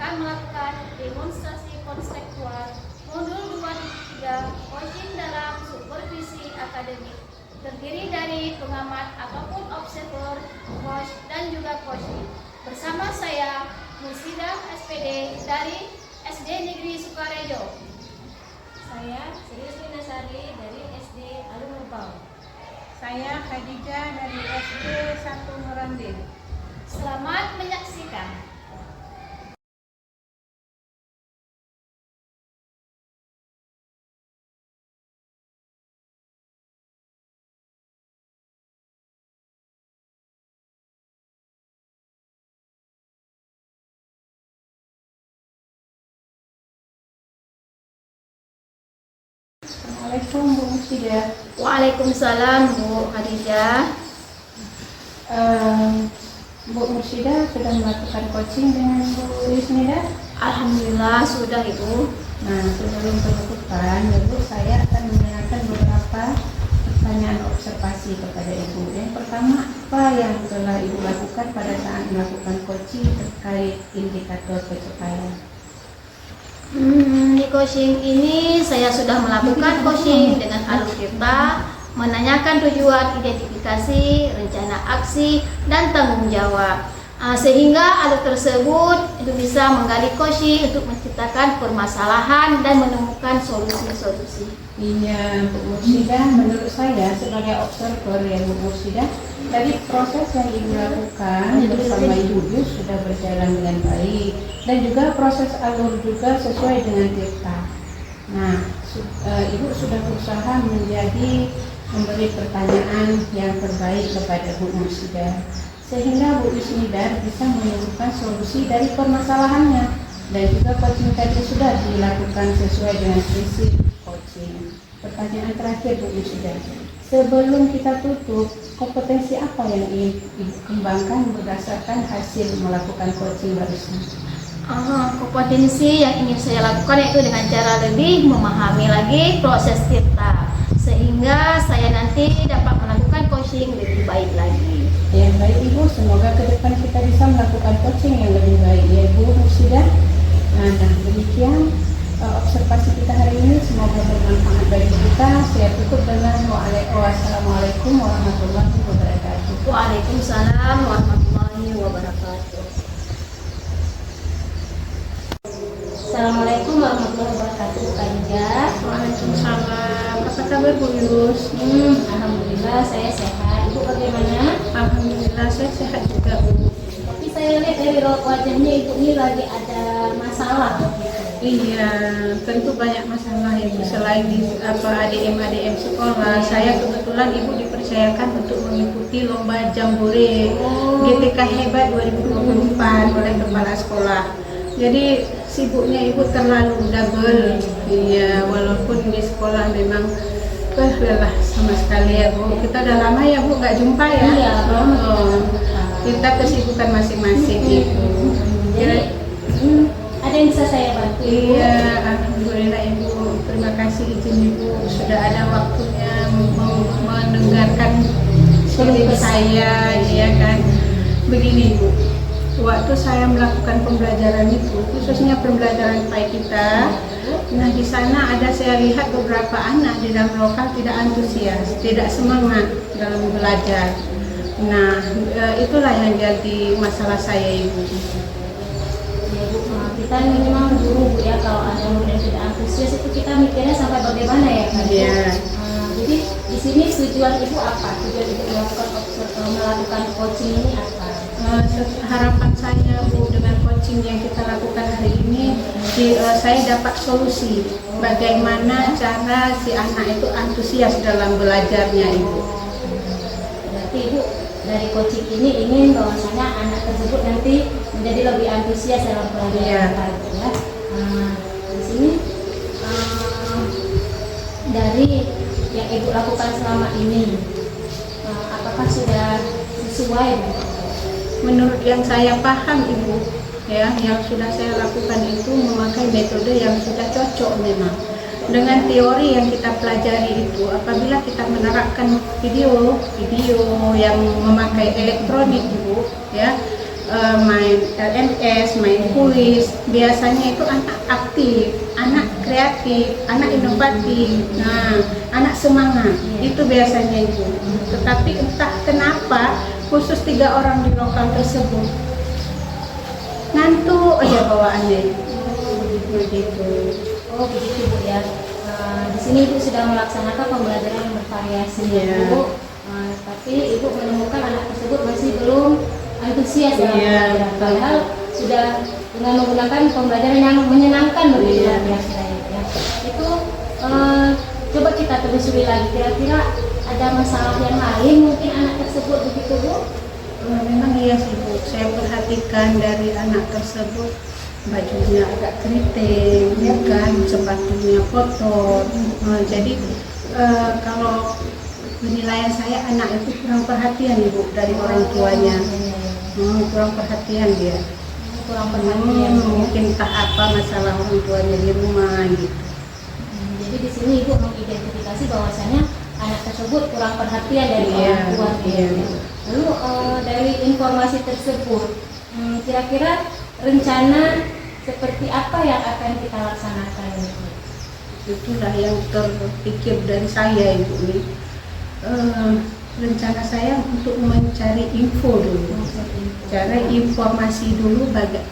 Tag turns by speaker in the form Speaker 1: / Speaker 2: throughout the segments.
Speaker 1: akan melakukan demonstrasi konseptual modul 2.3 coaching dalam supervisi akademik, terdiri dari pengamat ataupun observer, coach, dan juga coaching. Bersama saya, Mursidah SPD dari SD Negeri Sukarejo.
Speaker 2: Saya Sri Nasari dari SD Alun-Urbau.
Speaker 3: Saya Khadijah dari SD 1 Merandil.
Speaker 1: Selamat menyaksikan.
Speaker 3: Assalamualaikum Bu Mursidah.
Speaker 1: Waalaikumsalam Bu Khadijah.
Speaker 3: Bu Mursidah sudah melakukan coaching dengan Bu Yusnida?
Speaker 1: Alhamdulillah sudah Ibu.
Speaker 3: Nah, sebelum penutupan, Ibu, saya akan menanyakan beberapa pertanyaan observasi kepada Ibu. Yang pertama, apa yang telah Ibu lakukan pada saat melakukan coaching terkait indikator pencapaian?
Speaker 1: Di coaching ini saya sudah melakukan coaching dengan alur kita, menanyakan tujuan, identifikasi, rencana aksi, dan tanggung jawab. Sehingga alur tersebut itu bisa menggali coaching untuk menciptakan permasalahan dan menemukan solusi-solusi.
Speaker 3: Iya, Bu Mursidah, menurut saya sebagai observer ya Bu Mursidah, dari proses yang Ibu lakukan bersama Ibu Yus sudah berjalan dengan baik, dan juga proses alur juga sesuai dengan tirta. Nah, Ibu sudah berusaha memberi pertanyaan yang terbaik kepada Bu Mursidah, sehingga Bu Yusnida bisa menemukan solusi dari permasalahannya, dan juga coaching tadi sudah dilakukan sesuai dengan prinsip coaching. Pertanyaan terakhir Bu Yusnida, sebelum kita tutup, kompetensi apa yang ingin Ibu kembangkan berdasarkan hasil melakukan coaching barusan?
Speaker 1: Kompetensi yang ingin saya lakukan yaitu dengan cara lebih memahami lagi proses tirta, sehingga saya nanti dapat melakukan coaching lebih baik lagi.
Speaker 3: Ya, baik Ibu, semoga ke depan kita bisa melakukan coaching yang lebih baik ya Bu Mursidah. Nah, demikian observasi kita hari ini, semoga bermanfaat bagi kita. Saya tutup dengan wassalamualaikum warahmatullahi wabarakatuh.
Speaker 1: Waalaikumsalam warahmatullahi wabarakatuh.
Speaker 2: Assalamualaikum warahmatullahi wabarakatuh. Khadijah.
Speaker 3: Waalaikumsalam. Apa kabar Bu Yus?
Speaker 2: Alhamdulillah saya sehat. Ibu bagaimana?
Speaker 3: Alhamdulillah saya sehat juga Bu.
Speaker 2: Tapi saya lihat dari raut wajahnya Ibu ini lagi ada masalah.
Speaker 3: Iya, tentu banyak masalah Ibu. Selain ADM sekolah, saya kebetulan Ibu dipercayakan untuk mengikuti lomba Jambore GTK Hebat 2024 oleh kepala sekolah. Jadi sibuknya Ibu terlalu double. Iya, walaupun di sekolah memang lelah sama sekali ya Bu. Kita udah lama ya Bu nggak jumpa ya.
Speaker 2: Iya,
Speaker 3: Kita kesibukan masing-masing Ibu.
Speaker 2: Jadi ada yang bisa saya bantu?
Speaker 3: Iya, alhamdulillah Ibu. Terima kasih izin Ibu sudah ada waktunya mendengarkan cerita saya, ya kan. Begini Ibu, waktu saya melakukan pembelajaran itu, khususnya pembelajaran PAI kita, nah di sana ada saya lihat beberapa anak di dalam lokal tidak antusias, tidak semangat dalam belajar. Nah, itulah yang jadi masalah saya Ibu.
Speaker 2: Ya Bu, kita memang guru Bu ya, kalau ada murid yang tidak antusias itu kita mikirnya sampai bagaimana ya kan?
Speaker 3: Iya.
Speaker 2: Jadi di sini tujuan Ibu apa? Tujuan Ibu melakukan coaching ini apa?
Speaker 3: Harapan saya Bu dengan coaching yang kita lakukan hari ini, saya dapat solusi bagaimana cara si anak itu antusias dalam belajarnya Ibu.
Speaker 2: Berarti Ibu dari coaching ini ingin bahwasanya anak tersebut nanti menjadi lebih antusias dalam pelajaran ya. Di sini dari yang Ibu lakukan selama ini, apakah sudah sesuai?
Speaker 3: Menurut yang saya paham Ibu, ya, yang sudah saya lakukan itu memakai metode yang sudah cocok memang dengan teori yang kita pelajari itu. Apabila kita menerapkan video yang memakai elektronik Ibu, ya, main LMS, main kuis. Biasanya itu anak aktif, anak kreatif, anak inovatif, nah anak semangat itu biasanya itu. Tetapi entah kenapa khusus 3 orang di lokal tersebut ngantuk aja bawaannya. Begitu.
Speaker 2: Oh begitu Bu ya. Di sini Ibu sedang melaksanakan pembelajaran yang bervariasi ya Bu. Tapi Ibu menemukan anak tersebut masih belum antusias dalam pembelajaran. Padahal sudah dengan menggunakan pembelajaran yang menyenangkan begitu ya. Itu coba kita telusuri lagi, kira-kira ada masalah yang lain mungkin anak tersebut begitu Bu?
Speaker 3: Memang iya sih Bu, saya perhatikan dari anak tersebut bajunya agak keriting, ya kan, sepatunya kotor. Jadi kalau penilaian saya anak itu kurang perhatian Ibu dari orang tuanya. Kurang perhatian dia.
Speaker 2: Kurang perhatian.
Speaker 3: Mungkin entah apa masalah orang tuanya di rumah gitu.
Speaker 2: Jadi di sini Ibu mengidentifikasi bahwasanya anak tersebut kurang perhatian dari orang tua. Lalu dari informasi tersebut, kira-kira rencana seperti apa yang akan kita laksanakan?
Speaker 3: Itulah yang terpikir dari saya Ibu nih. Rencana saya untuk mencari info dulu, cari informasi dulu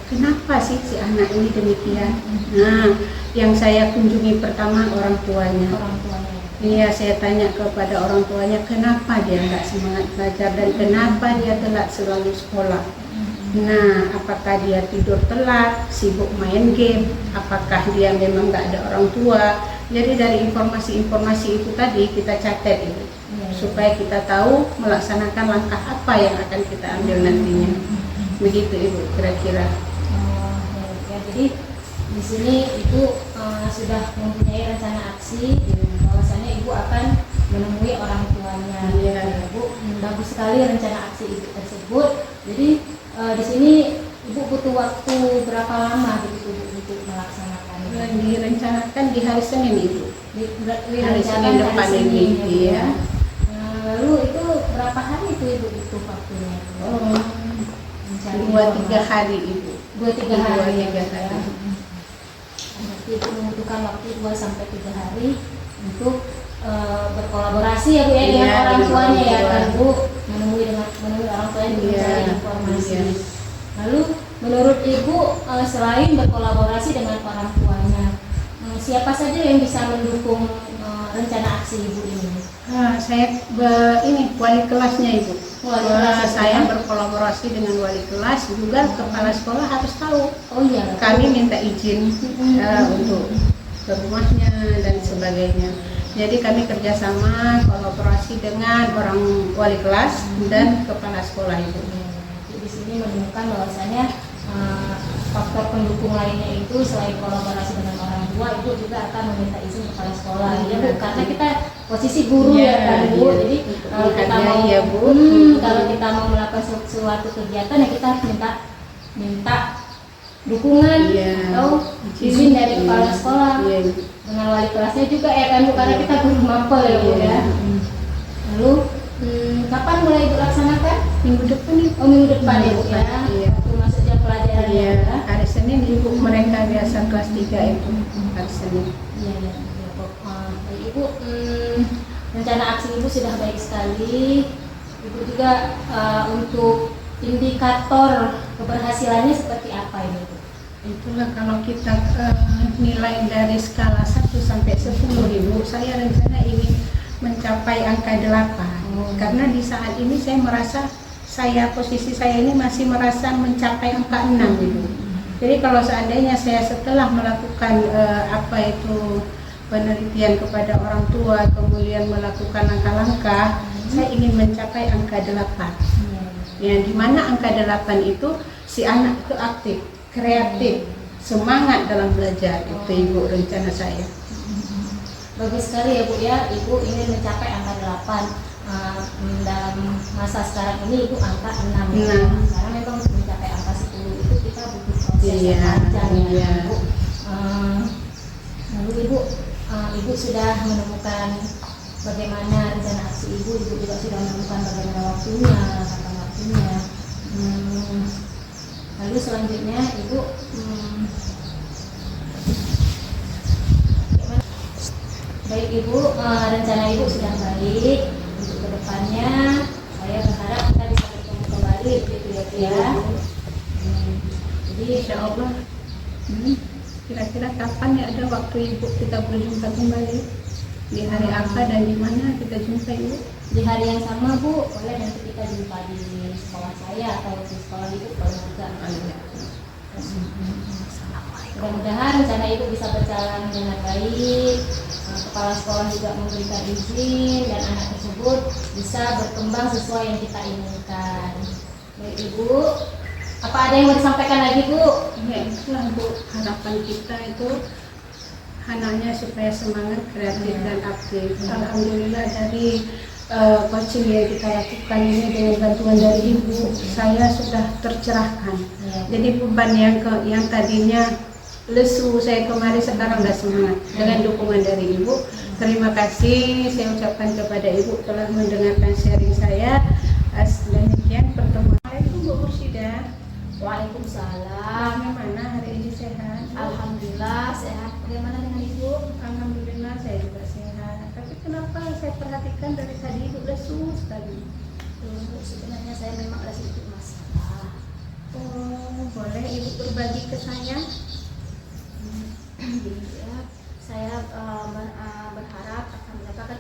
Speaker 3: kenapa sih si anak ini demikian. Nah, yang saya kunjungi pertama orang tuanya. Iya, saya tanya kepada orang tuanya kenapa dia nggak semangat belajar dan kenapa dia telat selalu sekolah. Nah, apakah dia tidur telat, sibuk main game, apakah dia memang nggak ada orang tua. Jadi dari informasi-informasi itu tadi kita catat itu, supaya kita tahu melaksanakan langkah apa yang akan kita ambil nantinya. Begitu Ibu kira-kira.
Speaker 2: Jadi di sini Ibu sudah mempunyai rencana aksi, bahwasanya Ibu akan menemui orang tuanya. Bu, bagus sekali rencana aksi Ibu tersebut. Jadi di sini Ibu butuh waktu berapa lama begitu untuk melaksanakan?
Speaker 3: Direncanakan di hari Senin Ibu.
Speaker 2: Hari
Speaker 3: Senin depan ini. Iya.
Speaker 2: Lalu itu berapa hari itu Ibu butuh waktunya?
Speaker 3: 2-3 hari Ibu.
Speaker 2: 2-3 hari.
Speaker 3: Berarti
Speaker 2: Ibu membutuhkan waktu 2-3 hari untuk berkolaborasi ya Bu ya dengan orang tuanya ya kan Bu, menemui orang tuanya untuk mencari informasi. Lalu menurut Ibu selain berkolaborasi dengan orang tuanya, siapa saja yang bisa mendukung rencana aksi Ibu ini?
Speaker 3: Saya ini wali kelasnya Ibu. Saya berkolaborasi dengan wali kelas, juga kepala sekolah harus tahu.
Speaker 2: Oh iya.
Speaker 3: Kami minta izin untuk ke rumahnya dan sebagainya. Jadi kami kerjasama kolaborasi dengan orang wali kelas dan kepala sekolah Ibu.
Speaker 2: Di sini menemukan bahwasanya faktor pendukung lainnya itu selain kolaborasi dengan orang tua, Ibu juga akan meminta izin kepala sekolah ya Bu, karena kita posisi guru ya kan Bu. Jadi kalau kita mau kalau kita mau melakukan suatu kegiatan ya kita harus minta dukungan atau izin dari kepala sekolah. Dengan wali kelasnya juga ya kan Bu, karena kita guru mapel ya Bu ya. Lalu kapan mulai Ibu laksanakan?
Speaker 3: Minggu depan Ibu.
Speaker 2: Minggu depan ya Bu ya. Waktu masuk jam pelajaran ya.
Speaker 3: Hari Senin Ibu, mereka biasa kelas 3 itu hari Senin.
Speaker 2: Iya. Baik Ibu, rencana aksi Ibu sudah baik sekali. Ibu juga untuk indikator keberhasilannya seperti apa ini Bu?
Speaker 3: Itulah kalau kita nilai dari skala 1 sampai 10 Ibu, saya rencana ingin mencapai angka 8. Karena di saat ini saya merasa posisi saya ini masih merasa mencapai angka 6 Ibu. Jadi kalau seandainya saya setelah melakukan penelitian kepada orang tua, kemudian melakukan langkah-langkah, saya ingin mencapai angka 8. Ya, di mana angka 8 itu si anak itu aktif, kreatif, semangat dalam belajar. Itu Ibu rencana saya.
Speaker 2: Bagus sekali ya Bu ya, Ibu ingin mencapai angka 8. Dalam masa sekarang ini Ibu angka 6 ya. Karena memang untuk mencapai angka 10 itu kita butuh proses yang panjang ya Bu. Lalu Ibu sudah menemukan bagaimana rencana aksi Ibu juga sudah menemukan bagaimana waktunya, kapan waktunya. Lalu selanjutnya Ibu baik Ibu, rencana Ibu sudah baik. Untuk kedepannya saya berharap kita bisa bertemu kembali gitu ya Bu ya. Jadi
Speaker 3: Insya Allah. Kira-kira kapan ya ada waktu Ibu kita berjumpa kembali? Di hari apa dan di mana kita jumpa Ibu?
Speaker 2: di hari yang sama Bu, boleh nanti kita jumpa di sekolah saya atau di sekolah Ibu kalau juga. Mudah-mudahan rencana Ibu bisa berjalan dengan baik. Kepala sekolah juga memberikan izin dan anak tersebut bisa berkembang sesuai yang kita inginkan. Baik Ibu, apa ada yang mau disampaikan lagi Bu?
Speaker 3: Ya itulah Bu, harapan kita itu anaknya supaya semangat, kreatif dan aktif. Alhamdulillah dari coaching yang kita lakukan ini dengan bantuan dari Ibu, saya sudah tercerahkan. Jadi beban yang tadinya lesu saya kemarin sekarang sudah semangat dengan dukungan dari Ibu. Terima kasih saya ucapkan kepada Ibu telah mendengarkan sharing saya. Demikian pertemuan. Assalamualaikum Bu Mursyida.
Speaker 2: Waalaikumsalam.
Speaker 3: Bagaimana hari ini sehat?
Speaker 2: Alhamdulillah sehat. Bagaimana dengan Ibu?
Speaker 3: Alhamdulillah saya juga sehat. Tapi kenapa saya perhatikan dari tadi Ibu lesu sekali?
Speaker 2: Sebenarnya saya memang ada sedikit masalah.
Speaker 3: Oh, boleh Ibu berbagi ke saya?
Speaker 2: Ya, saya berharap akan mendapatkan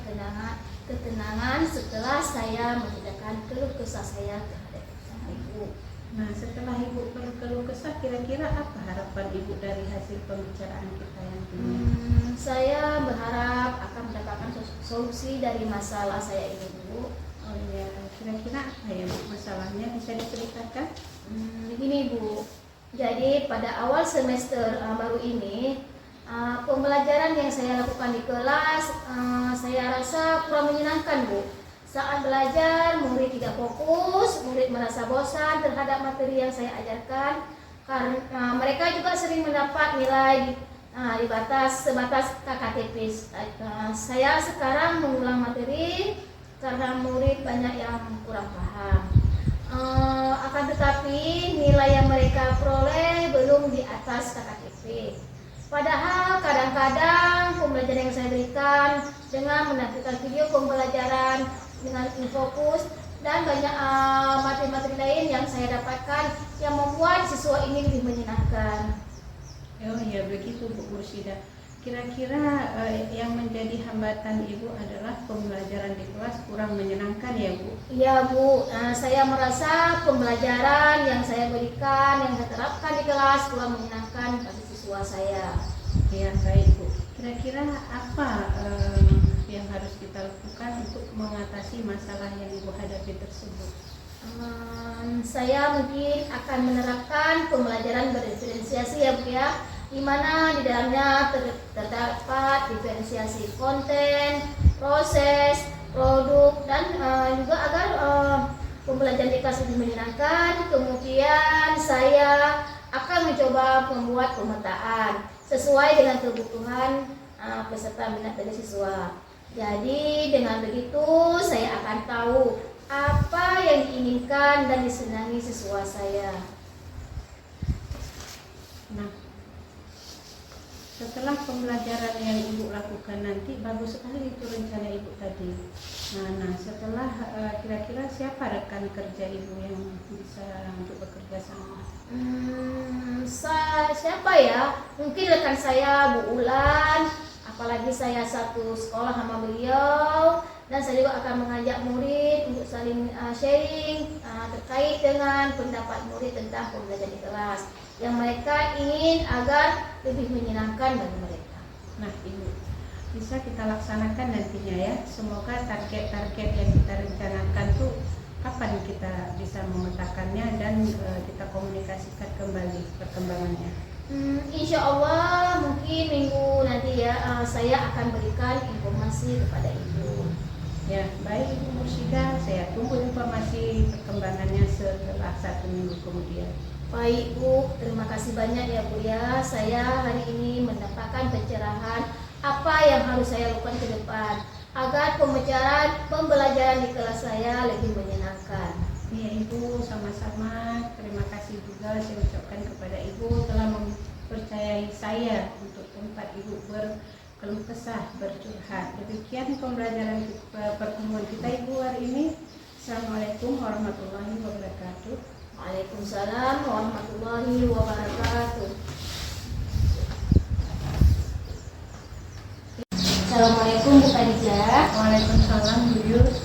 Speaker 2: ketenangan setelah saya menceritakan keluh kesah saya terhadap Ibu.
Speaker 3: Nah, setelah Ibu berkeluh kesah, kira-kira apa harapan Ibu dari hasil pembicaraan kita yang ini?
Speaker 2: Saya berharap akan mendapatkan solusi dari masalah saya ini Bu.
Speaker 3: Oh ya, kira-kira apa ya Bu masalahnya, bisa diceritakan?
Speaker 2: Begini Bu, jadi pada awal semester baru ini pembelajaran yang saya lakukan di kelas saya rasa kurang menyenangkan Bu. Saat belajar murid tidak fokus, murid merasa bosan terhadap materi yang saya ajarkan karena mereka juga sering mendapat nilai di sebatas KKTP. Saya sekarang mengulang materi karena murid banyak yang kurang paham. Akan tetapi nilai yang mereka peroleh belum di atas KKTP. Padahal kadang-kadang pembelajaran yang saya berikan dengan menampilkan video pembelajaran dengan infokus dan banyak materi-materi lain yang saya dapatkan yang membuat siswa ini lebih menyenangkan.
Speaker 3: Oh ya begitu Bu Mursyida. Kira-kira yang menjadi hambatan Ibu adalah pembelajaran di kelas kurang menyenangkan ya Bu?
Speaker 2: Iya Bu, saya merasa pembelajaran yang saya berikan, yang saya terapkan di kelas kurang menyenangkan bagi siswa saya.
Speaker 3: Ya baik Bu. Kira-kira apa yang harus kita lakukan untuk mengatasi masalah yang Ibu hadapi tersebut?
Speaker 2: Saya mungkin akan menerapkan pembelajaran berdiferensiasi ya Bu ya, di mana di dalamnya terdapat diferensiasi konten, proses, produk dan juga agar pembelajaran di kelas lebih menyenangkan. Kemudian saya akan mencoba membuat pemetaan sesuai dengan kebutuhan peserta minat dari siswa. Jadi dengan begitu saya akan tahu apa yang diinginkan dan disenangi siswa saya.
Speaker 3: Nah, setelah pembelajaran yang Ibu lakukan nanti, bagus sekali itu rencana Ibu tadi. Nah setelah kira-kira siapa rekan kerja Ibu yang bisa untuk bekerja sama?
Speaker 2: Siapa ya? Mungkin rekan saya Bu Ulan, apalagi saya satu sekolah sama beliau, dan saya juga akan mengajak murid untuk saling sharing terkait dengan pendapat murid tentang pembelajaran di kelas yang mereka ingin agar lebih menyenangkan bagi mereka.
Speaker 3: Nah Ibu, bisa kita laksanakan nantinya ya. Semoga target-target yang kita rencanakan tuh kapan kita bisa memetakannya dan kita komunikasikan kembali perkembangannya.
Speaker 2: Insya Allah mungkin minggu nanti ya saya akan berikan informasi kepada Ibu.
Speaker 3: Ya baik Ibu Mursyida, saya tunggu informasi perkembangannya setelah 1 minggu kemudian.
Speaker 2: Baik Bu, terima kasih banyak ya Bu ya. Saya hari ini mendapatkan pencerahan apa yang harus saya lakukan ke depan agar pembelajaran di kelas saya lebih menyenangkan.
Speaker 3: Ya Ibu, sama-sama. Terima kasih juga saya ucapkan kepada Ibu telah mempercayai saya untuk tempat Ibu berkeluh kesah, bercurhat. Demikian pembelajaran pertemuan kita Ibu hari ini. Assalamualaikum warahmatullahi wabarakatuh.
Speaker 2: Waalaikumsalam warahmatullahi wabarakatuh. Assalamualaikum Bu Khadijah.
Speaker 3: Waalaikumsalam Bu Yus.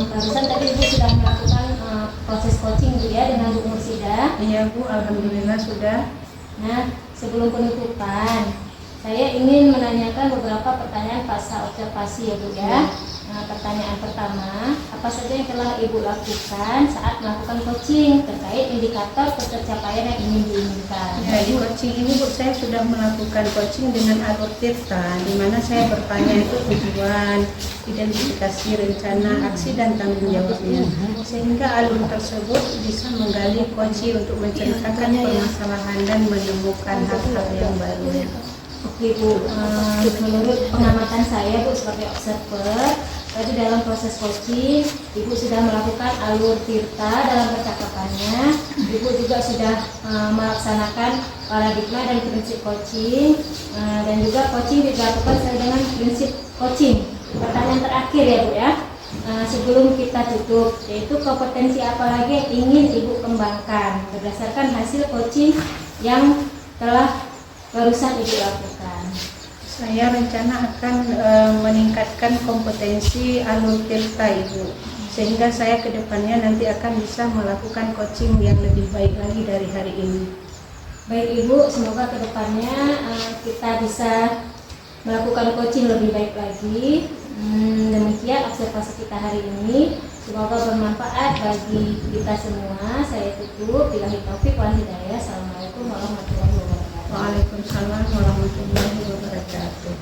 Speaker 2: Barusan tadi Ibu sudah melakukan proses coaching Bu ya dengan Bu Mursida.
Speaker 3: Iya Bu, alhamdulillah sudah.
Speaker 2: Nah, sebelum penutupan, saya ingin menanyakan beberapa pertanyaan pasca observasi ya Bu ya. Nah, pertanyaan pertama, apa saja yang telah Ibu lakukan saat melakukan coaching terkait indikator tercapaian yang ingin diinginkan?
Speaker 3: Ya, di coaching ini Bu, saya sudah melakukan coaching dengan alur tirta, di mana saya bertanya itu tujuan, identifikasi rencana, aksi dan tanggung jawabnya, sehingga alur tersebut bisa menggali kunci untuk menceritakan permasalahan dan menemukan hal-hal yang baru.
Speaker 2: Oke Bu, menurut pengamatan saya Bu sebagai observer, tadi dalam proses coaching Ibu sudah melakukan alur tirta dalam percakapannya. Ibu juga sudah melaksanakan paradigma dan prinsip coaching, dan juga coaching dilakukan sesuai dengan prinsip coaching. Pertanyaan terakhir ya Bu ya, sebelum kita tutup, yaitu kompetensi apa lagi yang ingin Ibu kembangkan berdasarkan hasil coaching yang telah barusan Ibu lakukan?
Speaker 3: Saya rencana akan meningkatkan kompetensi alur tirta Ibu, sehingga saya ke depannya nanti akan bisa melakukan coaching yang lebih baik lagi dari hari ini.
Speaker 2: Baik Ibu, semoga ke depannya kita bisa melakukan coaching lebih baik lagi. Demikian observasi kita hari ini. Semoga bermanfaat bagi kita semua. Saya tutup. Billahi taufik wal hidayah. Assalamualaikum warahmatullahi wabarakatuh.
Speaker 3: Waalaikumsalam warahmatullahi wabarakatuh.